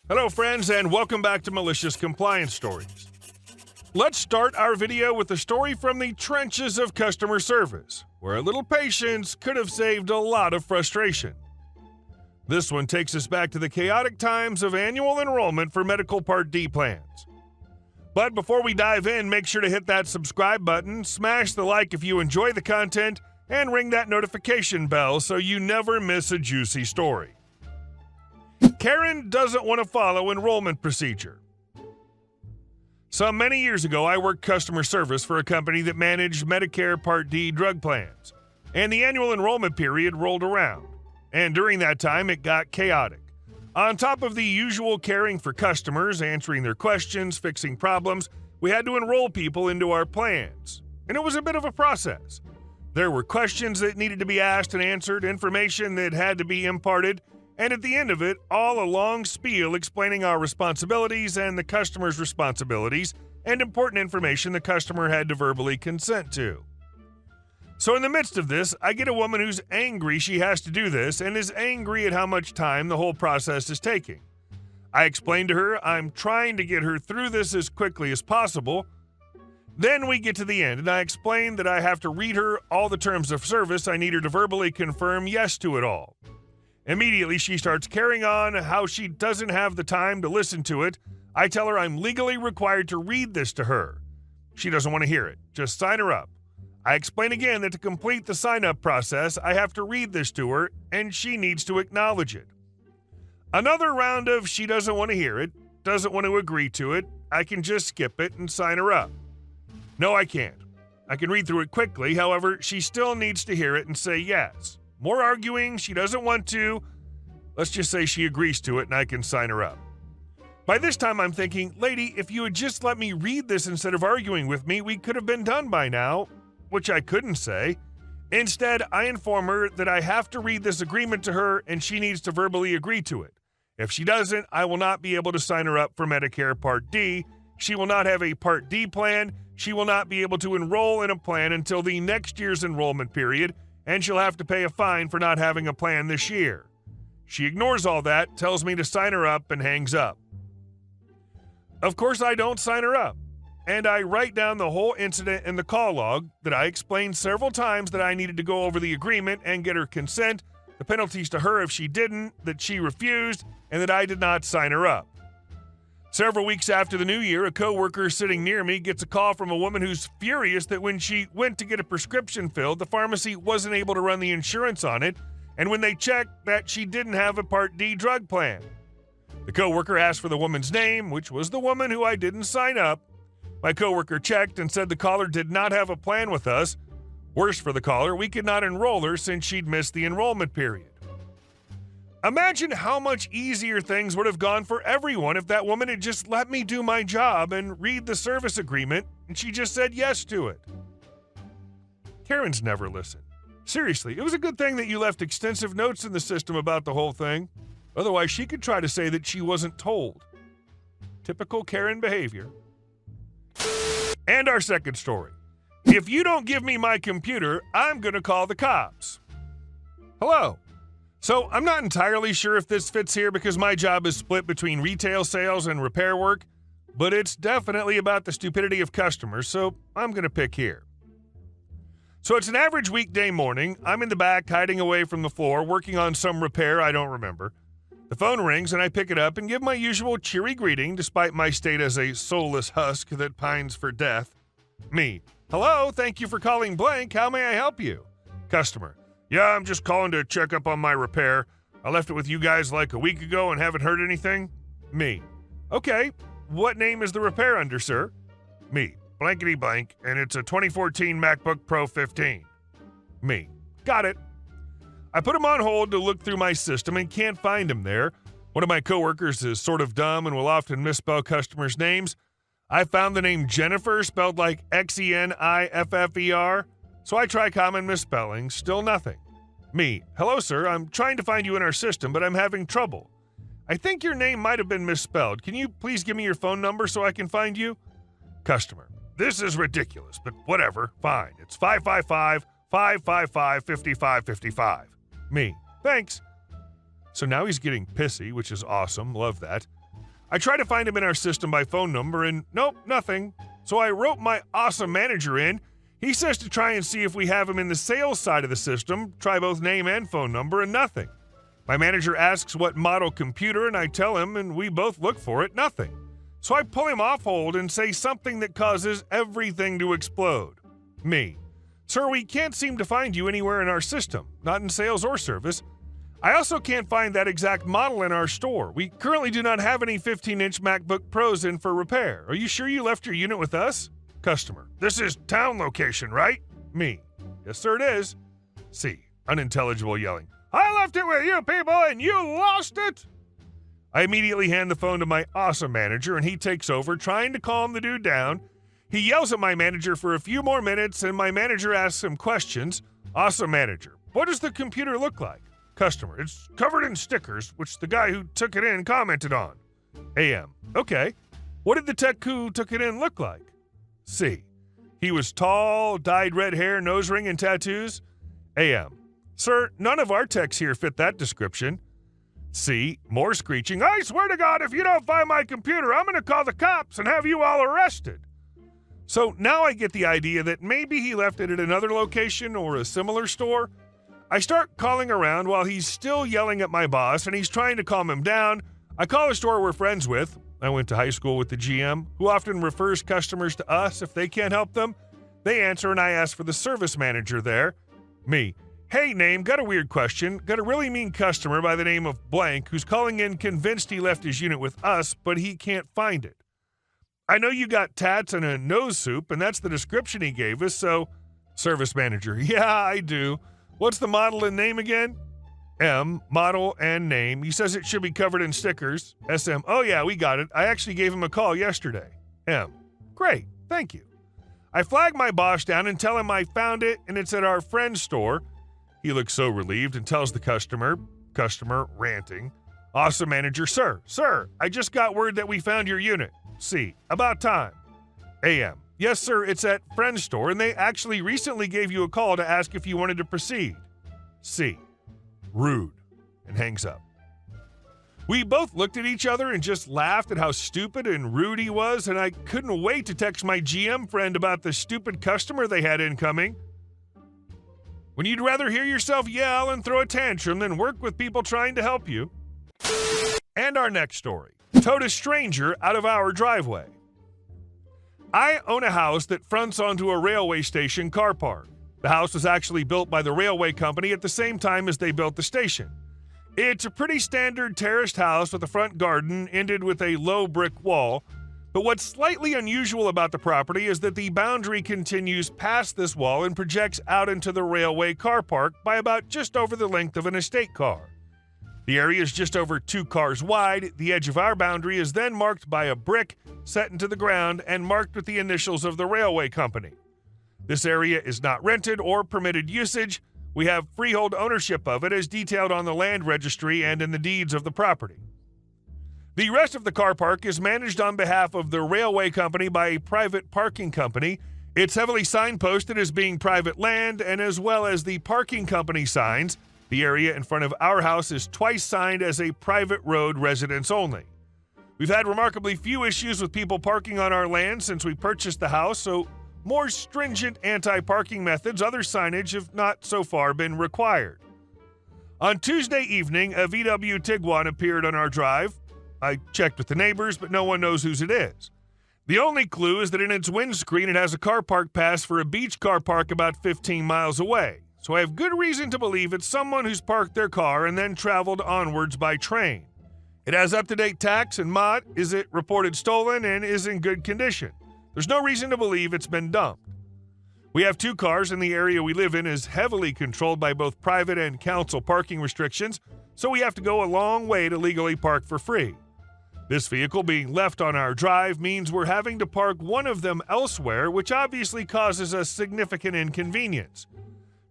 Hello friends, and welcome back to Malicious Compliance Stories. Let's start our video with a story from the trenches of customer service, where a little patience could have saved a lot of frustration. This one takes us back to the chaotic times of annual enrollment for medical Part D plans. But before we dive in, make sure to hit that subscribe button, smash the like if you enjoy the content, and ring that notification bell so you never miss a juicy story. Karen doesn't want to follow enrollment procedure. Some many years ago, I worked customer service for a company that managed Medicare Part D drug plans, and the annual enrollment period rolled around. And during that time, it got chaotic. On top of the usual caring for customers, answering their questions, fixing problems, we had to enroll people into our plans. And it was a bit of a process. There were questions that needed to be asked and answered, information that had to be imparted, and at the end of it, all a long spiel explaining our responsibilities and the customer's responsibilities, and important information the customer had to verbally consent to. So in the midst of this, I get a woman who's angry she has to do this and is angry at how much time the whole process is taking. I explain to her I'm trying to get her through this as quickly as possible. Then we get to the end, and I explain that I have to read her all the terms of service. I need her to verbally confirm yes to it all. Immediately, she starts carrying on how she doesn't have the time to listen to it. I tell her I'm legally required to read this to her. She doesn't want to hear it. Just sign her up. I explain again that to complete the sign-up process, I have to read this to her, and she needs to acknowledge it. Another round of she doesn't want to hear it, doesn't want to agree to it. I can just skip it and sign her up. No, I can't. I can read through it quickly. However, she still needs to hear it and say yes. More arguing, she doesn't want to. Let's just say she agrees to it and I can sign her up. By this time, I'm thinking, lady, if you had just let me read this instead of arguing with me, we could have been done by now, which I couldn't say. Instead, I inform her that I have to read this agreement to her and she needs to verbally agree to it. If she doesn't, I will not be able to sign her up for Medicare Part D. She will not have a Part D plan. She will not be able to enroll in a plan until the next year's enrollment period, and she'll have to pay a fine for not having a plan this year. She ignores all that, tells me to sign her up, and hangs up. Of course, I don't sign her up, and I write down the whole incident in the call log that I explained several times that I needed to go over the agreement and get her consent, the penalties to her if she didn't, that she refused, and that I did not sign her up. Several weeks after the new year, a coworker sitting near me gets a call from a woman who's furious that when she went to get a prescription filled, the pharmacy wasn't able to run the insurance on it, and when they checked that she didn't have a Part D drug plan. The coworker asked for the woman's name, which was the woman who I didn't sign up. My coworker checked and said the caller did not have a plan with us. Worse for the caller, we could not enroll her since she'd missed the enrollment period. Imagine how much easier things would have gone for everyone if that woman had just let me do my job and read the service agreement, and she just said yes to it. Karens never listen. Seriously, it was a good thing that you left extensive notes in the system about the whole thing. Otherwise, she could try to say that she wasn't told. Typical Karen behavior. And our second story. If you don't give me my computer, I'm going to call the cops. Hello. So I'm not entirely sure if this fits here because my job is split between retail sales and repair work, but it's definitely about the stupidity of customers, so I'm going to pick here. So it's an average weekday morning. I'm in the back, hiding away from the floor, working on some repair I don't remember. The phone rings and I pick it up and give my usual cheery greeting despite my state as a soulless husk that pines for death. Me. Hello, thank you for calling blank. How may I help you? Customer. Yeah, I'm just calling to check up on my repair. I left it with you guys like a week ago and haven't heard anything. Me. Okay, what name is the repair under, sir? Me. Blankety blank, and it's a 2014 MacBook Pro 15. Me. Got it. I put him on hold to look through my system and can't find him there. One of my coworkers is sort of dumb and will often misspell customers' names. I found the name Jennifer spelled like Xeniffer. So I try common misspelling, still nothing. Me. Hello, sir. I'm trying to find you in our system, but I'm having trouble. I think your name might have been misspelled. Can you please give me your phone number so I can find you? Customer. This is ridiculous, but whatever. Fine. It's 555-555-5555. Me. So now he's getting pissy, which is awesome. Love that. I tried to find him in our system by phone number and nope, nothing. So I wrote my awesome manager in. He says to try and see if we have him in the sales side of the system, try both name and phone number, and nothing. My manager asks what model computer, and I tell him, and we both look for it, nothing. So I pull him off hold and say something that causes everything to explode. Me. Sir, we can't seem to find you anywhere in our system, not in sales or service. I also can't find that exact model in our store. We currently do not have any 15-inch MacBook Pros in for repair. Are you sure you left your unit with us? Customer. This is town location, right? Me. Yes, sir, it is. C. Unintelligible yelling. I left it with you people and you lost it! I immediately hand the phone to my awesome manager and he takes over, trying to calm the dude down. He yells at my manager for a few more minutes and my manager asks him questions. Awesome manager. What does the computer look like? Customer. It's covered in stickers, which the guy who took it in commented on. AM. Okay. What did the tech who took it in look like? C. He was tall, dyed red hair, nose ring, and tattoos. AM. Sir, none of our techs here fit that description. C. More screeching. I swear to God, if you don't find my computer, I'm going to call the cops and have you all arrested. So now I get the idea that maybe he left it at another location or a similar store. I start calling around while he's still yelling at my boss and he's trying to calm him down. I call a store we're friends with. I went to high school with the GM, who often refers customers to us if they can't help them. They answer and I ask for the service manager there. Me. Hey, name, got a weird question. Got a really mean customer by the name of blank who's calling in convinced he left his unit with us, but he can't find it. I know you got tats and a nose soup, and that's the description he gave us, so... Service manager. Yeah, I do. What's the model and name again? M, model and name. He says it should be covered in stickers. SM, oh yeah, we got it. I actually gave him a call yesterday. M, great, thank you. I flag my boss down and tell him I found it and it's at our friend's store. He looks so relieved and tells the customer ranting. Awesome manager, sir, I just got word that we found your unit. C, about time. AM, yes sir, it's at friend's store and they actually recently gave you a call to ask if you wanted to proceed. C, rude, and hangs up. We both looked at each other and just laughed at how stupid and rude he was, and I couldn't wait to text my GM friend about the stupid customer they had incoming. When you'd rather hear yourself yell and throw a tantrum than work with people trying to help you. And our next story. Towed a stranger out of our driveway. I own a house that fronts onto a railway station car park. The house was actually built by the railway company at the same time as they built the station. It's a pretty standard terraced house with a front garden ended with a low brick wall, but what's slightly unusual about the property is that the boundary continues past this wall and projects out into the railway car park by about just over the length of an estate car. The area is just over 2 cars wide. The edge of our boundary is then marked by a brick set into the ground and marked with the initials of the railway company. This area is not rented or permitted usage. We have freehold ownership of it as detailed on the land registry and in the deeds of the property. The rest of the car park is managed on behalf of the railway company by a private parking company. It's heavily signposted as being private land, and as well as the parking company signs, the area in front of our house is twice signed as a private road residence only. We've had remarkably few issues with people parking on our land since we purchased the house, so more stringent anti-parking methods, other signage have not so far been required. On Tuesday evening, a VW Tiguan appeared on our drive. I checked with the neighbors, but no one knows whose it is. The only clue is that in its windscreen it has a car park pass for a beach car park about 15 miles away. So I have good reason to believe it's someone who's parked their car and then traveled onwards by train. It has up-to-date tax and mod, is it reported stolen, and is in good condition. There's no reason to believe it's been dumped. We have 2 cars and the area we live in is heavily controlled by both private and council parking restrictions, so we have to go a long way to legally park for free. This vehicle being left on our drive means we're having to park one of them elsewhere, which obviously causes us significant inconvenience.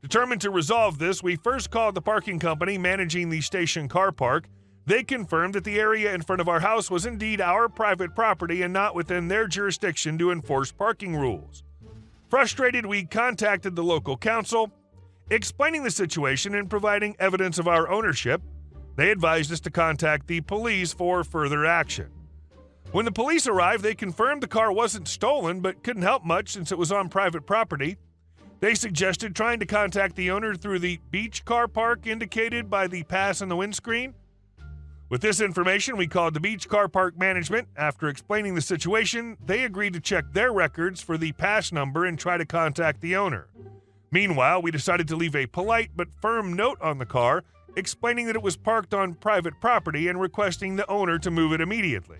Determined to resolve this, we first called the parking company managing the station car park. They confirmed that the area in front of our house was indeed our private property and not within their jurisdiction to enforce parking rules. Frustrated, we contacted the local council, explaining the situation and providing evidence of our ownership. They advised us to contact the police for further action. When the police arrived, they confirmed the car wasn't stolen but couldn't help much since it was on private property. They suggested trying to contact the owner through the beach car park indicated by the pass on the windscreen. With this information, we called the beach car park management. After explaining the situation, they agreed to check their records for the pass number and try to contact the owner. Meanwhile, we decided to leave a polite but firm note on the car, explaining that it was parked on private property and requesting the owner to move it immediately.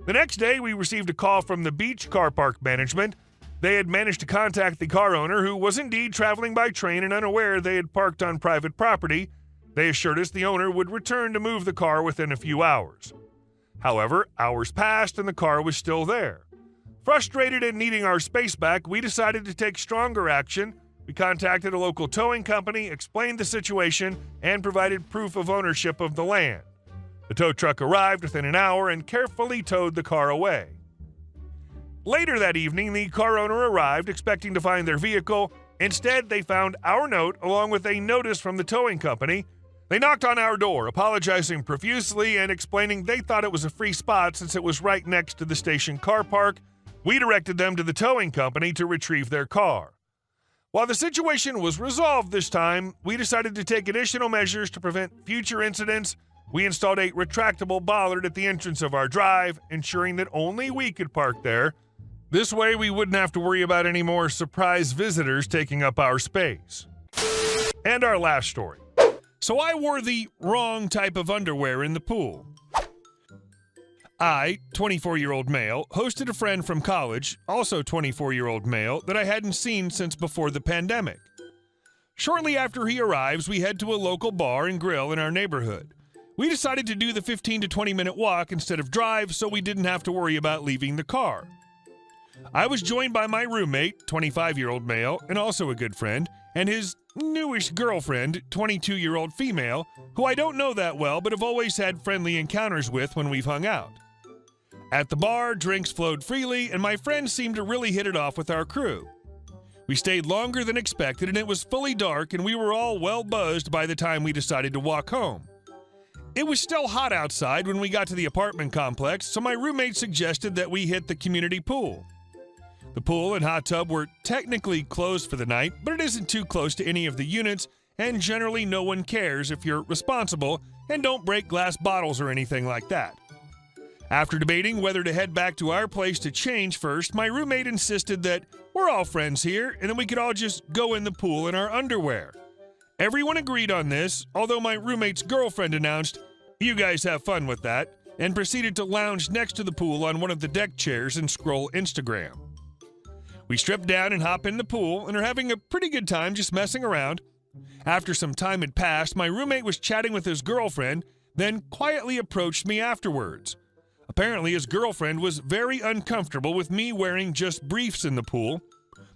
The next day, we received a call from the beach car park management. They had managed to contact the car owner, who was indeed traveling by train and unaware they had parked on private property. They assured us the owner would return to move the car within a few hours. However, hours passed and the car was still there. Frustrated and needing our space back, we decided to take stronger action. We contacted a local towing company, explained the situation, and provided proof of ownership of the land. The tow truck arrived within an hour and carefully towed the car away. Later that evening, the car owner arrived expecting to find their vehicle. Instead, they found our note along with a notice from the towing company. They knocked on our door, apologizing profusely and explaining they thought it was a free spot since it was right next to the station car park. We directed them to the towing company to retrieve their car. While the situation was resolved this time, we decided to take additional measures to prevent future incidents. We installed a retractable bollard at the entrance of our drive, ensuring that only we could park there. This way, we wouldn't have to worry about any more surprise visitors taking up our space. And our last story. So I wore the wrong type of underwear in the pool. I, 24-year-old male, hosted a friend from college, also 24-year-old male, that I hadn't seen since before the pandemic. Shortly after he arrives, we head to a local bar and grill in our neighborhood. We decided to do the 15 to 20-minute walk instead of drive so we didn't have to worry about leaving the car. I was joined by my roommate, 25-year-old male, and also a good friend, and his newish girlfriend, 22-year-old female, who I don't know that well but have always had friendly encounters with when we've hung out. At the bar, drinks flowed freely, and my friends seemed to really hit it off with our crew. We stayed longer than expected, and it was fully dark, and we were all well buzzed by the time we decided to walk home. It was still hot outside when we got to the apartment complex, so my roommate suggested that we hit the community pool. The pool and hot tub were technically closed for the night, but it isn't too close to any of the units, and generally no one cares if you're responsible and don't break glass bottles or anything like that. After debating whether to head back to our place to change first, my roommate insisted that we're all friends here and that we could all just go in the pool in our underwear. Everyone agreed on this, although my roommate's girlfriend announced, "You guys have fun with that," and proceeded to lounge next to the pool on one of the deck chairs and scroll Instagram. We strip down and hop in the pool and are having a pretty good time just messing around. After some time had passed, my roommate was chatting with his girlfriend, then quietly approached me afterwards. Apparently, his girlfriend was very uncomfortable with me wearing just briefs in the pool.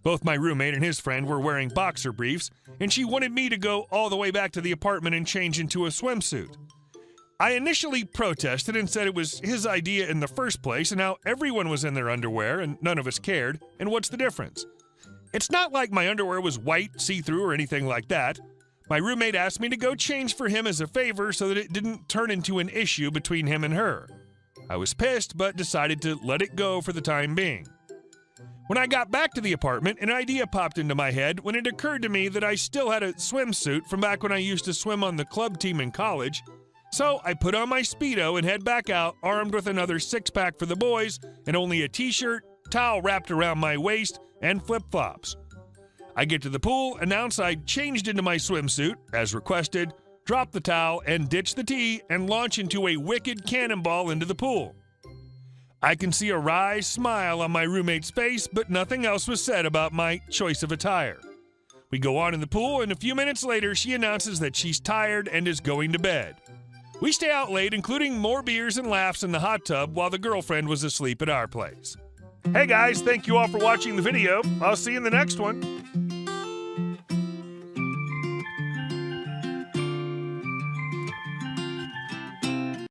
Both my roommate and his friend were wearing boxer briefs, and she wanted me to go all the way back to the apartment and change into a swimsuit. I initially protested and said it was his idea in the first place, and now everyone was in their underwear and none of us cared, and what's the difference? It's not like my underwear was white, see-through, or anything like that. My roommate asked me to go change for him as a favor so that it didn't turn into an issue between him and her. I was pissed, but decided to let it go for the time being. When I got back to the apartment, an idea popped into my head when it occurred to me that I still had a swimsuit from back when I used to swim on the club team in college. So I put on my Speedo and head back out, armed with another six-pack for the boys and only a t-shirt, towel wrapped around my waist, and flip-flops. I get to the pool, announce I'd changed into my swimsuit, as requested, drop the towel and ditch the tee, and launch into a wicked cannonball into the pool. I can see a wry smile on my roommate's face, but nothing else was said about my choice of attire. We go on in the pool, and a few minutes later, she announces that she's tired and is going to bed. We stay out late, including more beers and laughs in the hot tub while the girlfriend was asleep at our place. Hey guys, thank you all for watching the video. I'll see you in the next one.